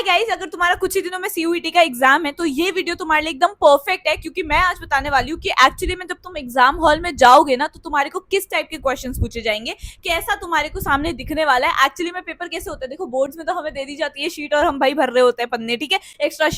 Guys, अगर तुम्हारा कुछ ही दिनों में सीयूईटी का एग्जाम है तो ये वीडियो तुम्हारे लिए एकदम परफेक्ट है, क्योंकि मैं आज बताने वाली हूँ कि एक्चुअली में जब तुम एग्जाम हॉल में जाओगे ना तो तुम्हारे को किस टाइप के क्वेश्चंस पूछे जाएंगे, कैसा तुम्हारे को सामने दिखने वाला है। एक्चुअली में पेपर कैसे होता है, देखो बोर्ड्स में तो हमें दे दी जाती है शीट और हम भाई भर रहे होते हैं पन्ने, ठीक है, एक्स्ट्रा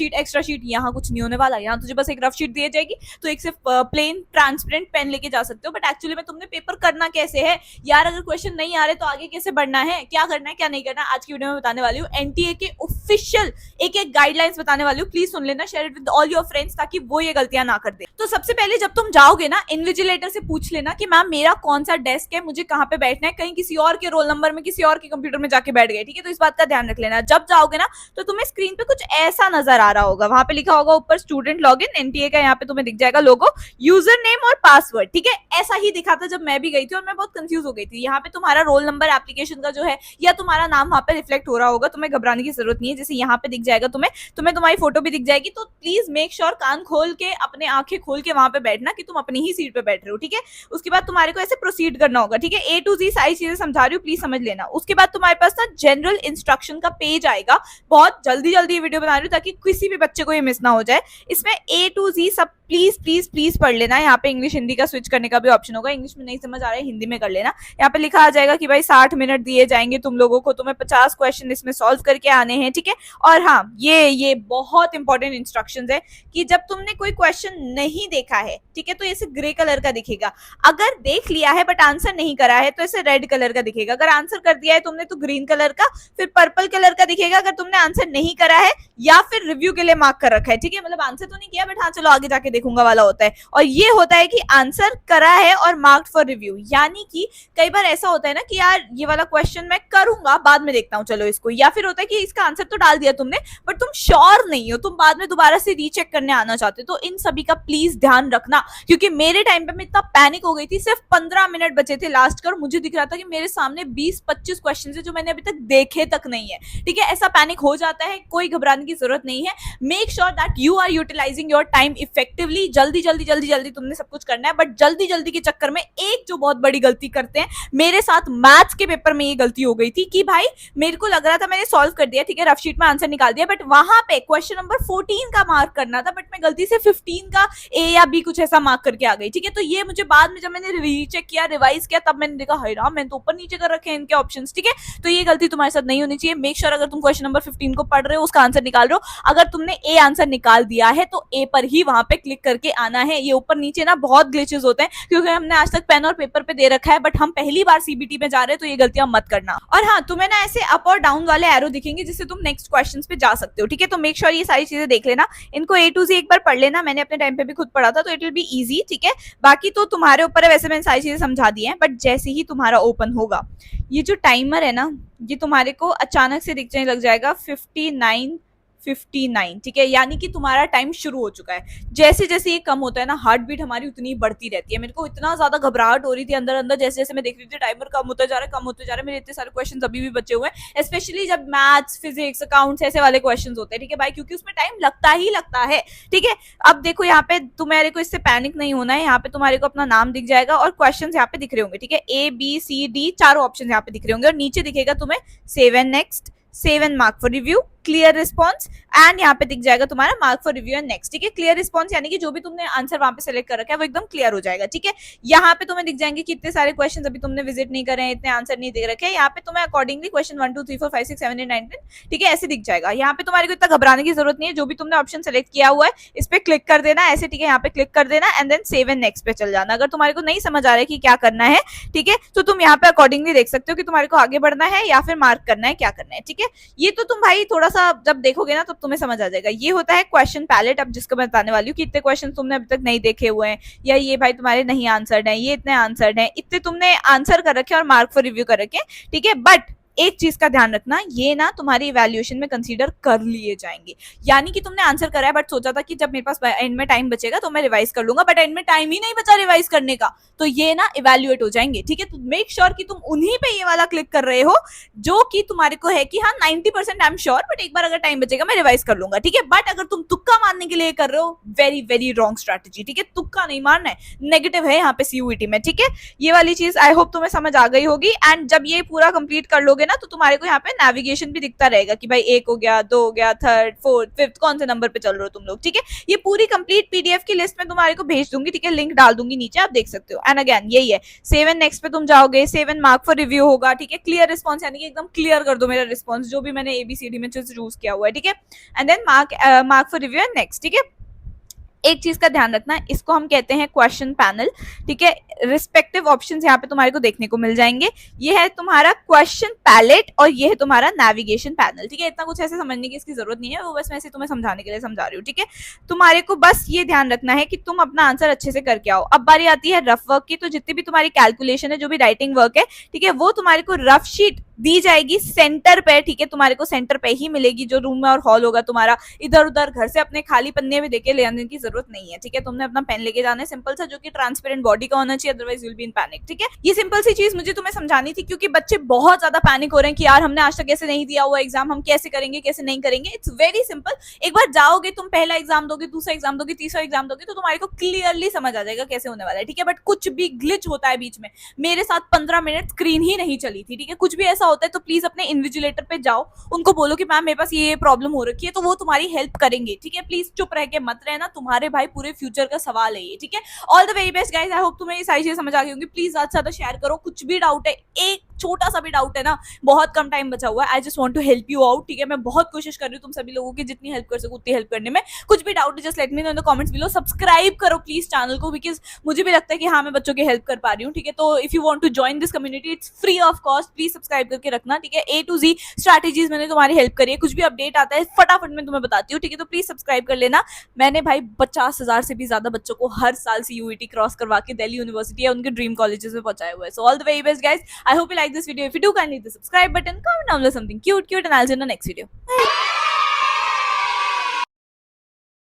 शीट। यहाँ कुछ नहीं होने वाला, यहाँ तुझे बस एक रफ शीट दी जाएगी, तो एक सिर्फ प्लेन ट्रांसपेरेंट पेन लेके जा सकते हो। बट एक्चुअली में तुमने पेपर करना कैसे है यार, अगर क्वेश्चन नहीं आ रहे तो आगे कैसे बढ़ना है, क्या करना है क्या नहीं करना, आज की वीडियो में बताने वाली हूँ। एनटीए के ऑफिशियल एक एक गाइडलाइंस बताने वाली हूँ, प्लीज सुन लेना, share it with all your friends ताकि वो ये गलतियां ना कर दे। तो सबसे पहले जब तुम जाओगे ना, इन्विजिलेटर से पूछ लेना कि मैम मेरा कौन सा डेस्क है, मुझे कहाँ पे बैठना है, कहीं किसी और के रोल नंबर में किसी और के कंप्यूटर में जाके बैठ गए, ठीक है। तो इस बात का ध्यान रख लेना। जब जाओगे ना तो तुम्हें स्क्रीन पे कुछ ऐसा नजर आ रहा होगा, वहां पे लिखा होगा ऊपर स्टूडेंट लॉगिन एनटीए का, यहाँ पे तुम्हें दिख जाएगा लोगो, यूजर नेम और पासवर्ड, ठीक है। ऐसा ही दिखा था जब मैं भी गई थी और मैं बहुत कंफ्यूज हो गई थी। यहाँ पे तुम्हारा रोल नंबर एप्लीकेशन का जो है या तुम्हारा नाम वहां पे रिफ्लेक्ट हो रहा होगा, तुम्हें घबराने की जरूरत नहीं है। जैसे यहाँ पे दिख जाएगा तुम्हें तुम्हारी फोटो भी दिख जाएगी, तो प्लीज मेक श्योर कान खोल के अपने आंखें खोल के वहां पे बैठना कि तुम अपनी ही सीट पे बैठ रहे हो, ठीक है। उसके बाद तुम्हारे को ऐसे प्रोसीड करना होगा, ठीक है। ए टू जी सारी चीजें समझा रही हूँ, प्लीज समझ लेना। उसके बाद तुम्हारे पास ना जनरल इंस्ट्रक्शन का पेज आएगा, बहुत जल्दी जल्दी वीडियो बना रही हूँ ताकि किसी भी बच्चे को ये मिस ना हो जाए। इसमें ए टू जी सब प्लीज प्लीज प्लीज पढ़ लेना। यहाँ पे इंग्लिश हिंदी का स्विच करने का भी ऑप्शन होगा, इंग्लिश में नहीं समझ आ रहा है हिंदी में कर लेना। यहाँ पे लिखा आ जाएगा कि भाई 60 मिनट दिए जाएंगे तुम लोगों को, तुम्हें 50 क्वेश्चन इसमें सॉल्व करके आने हैं, ठीक है। और हाँ, ये बहुत इंपॉर्टेंट इंस्ट्रक्शंस है कि जब तुमने कोई क्वेश्चन नहीं देखा है, ठीक है, तो ऐसे ग्रे कलर का दिखेगा। अगर देख लिया है बट आंसर नहीं करा है तो ऐसे रेड कलर का दिखेगा। अगर आंसर कर दिया है तुमने तो ग्रीन कलर का, फिर पर्पल कलर का दिखेगा अगर तुमने आंसर नहीं करा है या फिर रिव्यू के लिए मार्क कर रखा है, ठीक है। मतलब आंसर तो नहीं किया बट हाँ चलो आगे जाके देखूंगा वाला होता है। और ये होता है कि आंसर करा है और मार्क्ड फॉर रिव्यू, यानी कि कई बार ऐसा होता है ना कि यार ये वाला क्वेश्चन मैं करूंगा बाद में देखता हूँ चलो इसको, या फिर होता है कि इसका आंसर तो डाल दिया तुमने बट तुम श्योर नहीं हो, तुम बाद में दोबारा से रीचेक करने आना चाहते हो। तो इन सभी का प्लीज ध्यान रखना, क्योंकि मेरे टाइम पे मैं इतना पैनिक हो गई थी, सिर्फ 15 मिनट बचे थे लास्ट का और मुझे दिख रहा था कि मेरे सामने 20-25 क्वेश्चन है जो मैंने अभी तक देखे तक नहीं है, ठीक है। ऐसा पैनिक हो जाता है, कोई घबराने की जरूरत नहीं है। Make sure that you are utilizing your time effectively. जल्दी जल्दी जल्दी जल्दी तुमने सब कुछ करना है, बट जल्दी जल्दी के चक्कर में एक जो बहुत बड़ी गलती करते हैं, मेरे साथ मैथ्स के पेपर में ये गलती हो गई थी कि भाई मेरे को लग रहा था मैंने सॉल्व कर दिया, ठीक है, रफ शीट में आंसर निकाल दिया, बट वहां पे क्वेश्चन नंबर 14 का मार्क करना था, बट मैं गलती से 15 का ए या बी कुछ ऐसा मार्क करके आ गई, ठीक है। तो ये मुझे बाद में जब मैंने रीचेक किया, रिवाइज किया, तब मैंने देखा हाय राम, मैंने तो ऊपर नीचे कर रखे हैं इनके ऑप्शंस, ठीक है। तो ये गलती तुम्हारे साथ नहीं होनी चाहिए। मेक श्योर अगर तुम क्वेश्चन नंबर 15 को पढ़ रहे हो, उसका आंसर निकाल रहे हो, अगर तुमने ए आंसर निकाल दिया है तो ए पर ही वहां पे क्लिक करके आना है। ये ऊपर नीचे ना बहुत ग्लिचेस होते हैं, क्योंकि हमने आज तक पेन और पेपर पे दे रखा है बट हम पहली बार सीबीटी में जा रहे हैं, तो ये गलतियां मत करना। और हाँ, तुम्हें ना ऐसे अप और डाउन वाले एरो दिखेंगे जिससे तुम नेक्स्ट क्वेश्चंस पे जा सकते हो, ठीक है। तो मेक श्योर ये सारी चीजें देख लेना, इनको ए टू जी एक बार पढ़ लेना। मैंने अपने टाइम पे भी खुद पढ़ा था तो इट विल बी इजी, ठीक है। बाकी तो तुम्हारे ऊपर है, वैसे मैंने सारी चीजें समझा दी हैं, बट जैसे ही तुम्हारा ओपन होगा ये जो टाइमर है ना, ये तुम्हारे को अचानक से दिखने लग जाएगा 59, ठीक है, यानी कि तुम्हारा टाइम शुरू हो चुका है। जैसे जैसे ये कम होता है ना, हार्ट बीट हमारी उतनी बढ़ती रहती है। मेरे को इतना ज्यादा घबराहट हो रही थी अंदर अंदर, जैसे जैसे मैं देख रही थी टाइमर कम होता जा रहा है। मेरे इतने सारे क्वेश्चन अभी भी बचे हुए हैं, स्पेशली जब मैथ्स, फिजिक्स, अकाउंट्स ऐसे वाले क्वेश्चन होते हैं, ठीक है भाई, क्योंकि उसमें टाइम लगता ही लगता है, ठीक है। अब देखो यहाँ पे तुम्हारे को इससे पैनिक नहीं होना है, यहाँ पे तुम्हारे को अपना नाम दिख जाएगा और क्वेश्चन यहाँ पे दिख रहे होंगे, ठीक है। ए बी सी डी चारों ऑप्शन यहाँ पे दिख रहे होंगे और नीचे दिखेगा तुम्हें save and next, save and mark for review, clear response, and यहाँ पे दिख जाएगा तुम्हारा mark for review and next, ठीक है। क्लियर रिस्पॉन्स यानी कि जो भी तुमने आंसर वहां पे सेलेक्ट कर रखा है वो एकदम क्लियर हो जाएगा, ठीक है। यहाँ पे तुम्हें दिख जाएंगे कि इतने सारे क्वेश्चन अभी तुमने विजिट नहीं करे हैं, इतने आंसर नहीं दे रखे हैं। यहाँ पे तुम्हें अकॉर्डिंगली क्वेश्चन 1 2 3 4 5 6 7 8 9 10, ठीक है, ऐसे दिख जाएगा। यहाँ पे तुम्हारे को इतना घबराने की जरूरत नहीं है, जो भी तुमने ऑप्शन सेलेक्ट किया हुआ है इस पे क्लिक कर देना ऐसे, ठीक है, यहाँ पे क्लिक कर देना and then save and next पे चल जाना। अगर तुम्हारे को नहीं समझ आ रहा है कि क्या करना है, ठीक है, तो तुम यहाँ पे अकॉर्डिंगली देख सकते हो कि तुम्हारे को आगे बढ़ना है या फिर मार्क करना है, क्या करना है, ठीक है। ये तो तुम भाई थोड़ा सा जब देखोगे ना तब तुम्हें समझ आ जाएगा। ये होता है क्वेश्चन पैलेट, अब जिसको मैं बताने वाली हूँ कि इतने क्वेश्चन तुमने अभी तक नहीं देखे हुए हैं, या ये भाई तुम्हारे नहीं आंसर्ड हैं, ये इतने आंसर्ड हैं, इतने तुमने आंसर कर रखे और मार्क फॉर रिव्यू कर रखे, ठीक है। बट एक चीज का ध्यान रखना, ये ना तुम्हारी इवैल्यूएशन में कंसीडर कर लिए जाएंगे। यानी कि तुमने आंसर करा है बट सोचा था कि जब मेरे पास एंड में टाइम बचेगा तो मैं रिवाइज कर लूंगा, बट एंड में टाइम ही नहीं बचा रिवाइज करने का, तो ये ना इवैल्यूएट हो जाएंगे, ठीक है। तो मेक श्योर कि तुम उन्हीं पे ये वाला क्लिक कर रहे हो जो कि तुम्हारे को है कि हाँ 90% आई एम श्योर, बट एक बार अगर टाइम बचेगा मैं रिवाइज कर लूंगा, ठीक है। बट अगर तुम तुक्का मारने के लिए कर रहे हो, वेरी वेरी रॉन्ग स्ट्रैटेजी, ठीक है। तुक्का नहीं मारना है, नेगेटिव है यहाँ पे सीयूईटी में, ठीक है। ये वाली चीज आई होप तुम्हें समझ आ गई होगी। एंड जब ये पूरा कंप्लीट कर लोगे ना तो तुम्हारे को यहाँ पे नेविगेशन भी दिखता रहेगा कि भाई 1 हो गया, 2 हो गया, 3rd 4th 5th कौन से नंबर पे चल रहे हो तुम लोग, ठीक है। ये पूरी कंप्लीट पीडीएफ की लिस्ट में तुम्हारे को भेज दूंगी, ठीक है, लिंक डाल दूंगी नीचे, आप देख सकते हो। एंड अगेन यही है, 7 नेक्स्ट पे तुम जाओगे, 7 मार्क फॉर रिव्यू होगा, ठीक है। क्लियर रिस्पॉन्स यानी कि एकदम क्लियर कर दो मेरा रिस्पॉन्स जो भी मैंने एबीसीडी में चूज किया हुआ है, ठीक है। And then mark for review and next, ठीक है। एक चीज का ध्यान रखना, इसको हम कहते हैं क्वेश्चन पैनल, ठीक है। रिस्पेक्टिव ऑप्शंस यहाँ पे तुम्हारे को देखने को मिल जाएंगे। ये है तुम्हारा क्वेश्चन पैलेट और ये है तुम्हारा नेविगेशन पैनल, ठीक है। इतना कुछ ऐसे समझने की इसकी जरूरत नहीं है, वो बस मैं ऐसे तुम्हें समझाने के लिए समझा रही हूँ, ठीक है। तुम्हारे को बस ये ध्यान रखना है कि तुम अपना आंसर अच्छे से करके आओ। अब बारी आती है रफ वर्क की, तो जितनी भी तुम्हारी कैलकुलेशन है, जो भी राइटिंग वर्क है, ठीक है, वो तुम्हारे को रफ शीट दी जाएगी सेंटर पे, ठीक है। तुम्हारे को सेंटर पे ही मिलेगी, जो रूम में और हॉल होगा तुम्हारा। इधर उधर घर से अपने खाली पन्ने में देके ले आने की जरूरत नहीं है, ठीक है। तुमने अपना पेन लेके जाना है सिंपल सा, जो कि ट्रांसपेरेंट बॉडी का होना चाहिए, otherwise you will be in panic, ठीक है। ये सिंपल सी चीज मुझे तुम्हें समझानी थी, क्योंकि बच्चे बहुत ज्यादा पैनिक हो रहे हैं कि यार हमने आज तक ऐसे नहीं दिया हुआ एग्जाम, हम कैसे करेंगे कैसे नहीं करेंगे। इट्स वेरी सिंपल, एक बार जाओगे तुम, पहला एग्जाम दोगे, दूसरा एग्जाम दोगे, तीसरा एग्जाम दोगे, तो तुम्हारे को क्लियरली समझ आ जाएगा कैसे होने वाला है, ठीक है। बट कुछ भी ग्लिच होता है बीच में, मेरे साथ 15 मिनट स्क्रीन ही नहीं चली थी, ठीक है। कुछ भी ऐसा होता है तो प्लीज अपने इन्विजिलेटर पे जाओ, उनको बोलो कि मैम मेरे पास ये प्रॉब्लम हो रखी है, तो वो तुम्हारी हेल्प करेंगे, ठीक है। प्लीज चुप रह के मत रहना, तुम्हारे भाई पूरे फ्यूचर का सवाल है ये, ठीक है। All the very best guys, I hope तुम्हें ये सारी चीजें समझ आ गई होंगी। प्लीज ज्यादा से ज्यादा शेयर करो, कुछ भी डाउट है, एक छोटा सा भी डाउट है ना, बहुत कम टाइम बचा हुआ है, I just want to help you out, ठीक है। मैं बहुत कोशिश कर रही हूँ तुम सभी लोगों की जितनी हेल्प कर सकूँ उतनी हेल्प करने में। कुछ भी डाउट है just let me know in the comments below. Subscribe करो प्लीज चैनल को, बिकॉज मुझे भी लगता है कि हाँ मैं बच्चों की हेल्प कर पा रही हूँ, ठीक है। तो if you want to join this community, it's free of cost, please subscribe करके रखना, ठीक है। A to Z स्ट्रैटेजीज मैंने तुम्हारी हेल्प करी है, कुछ भी अपडेट आता है फटाफट मैं तुम्हें बताती हूँ, ठीक है। तो प्लीज सब्सक्राइब कर लेना। मैंने भाई 50,000 से भी ज्यादा बच्चों को हर साल CUET क्रॉस करवा के दिल्ली यूनिवर्सिटी या उनके ड्रीम कॉलेजेस में पहुंचाया हुआ है। So all the very best guys, I hope you like this video. If you do, kindly hit the subscribe button, comment down below something cute and I'll see you in the next video. Bye.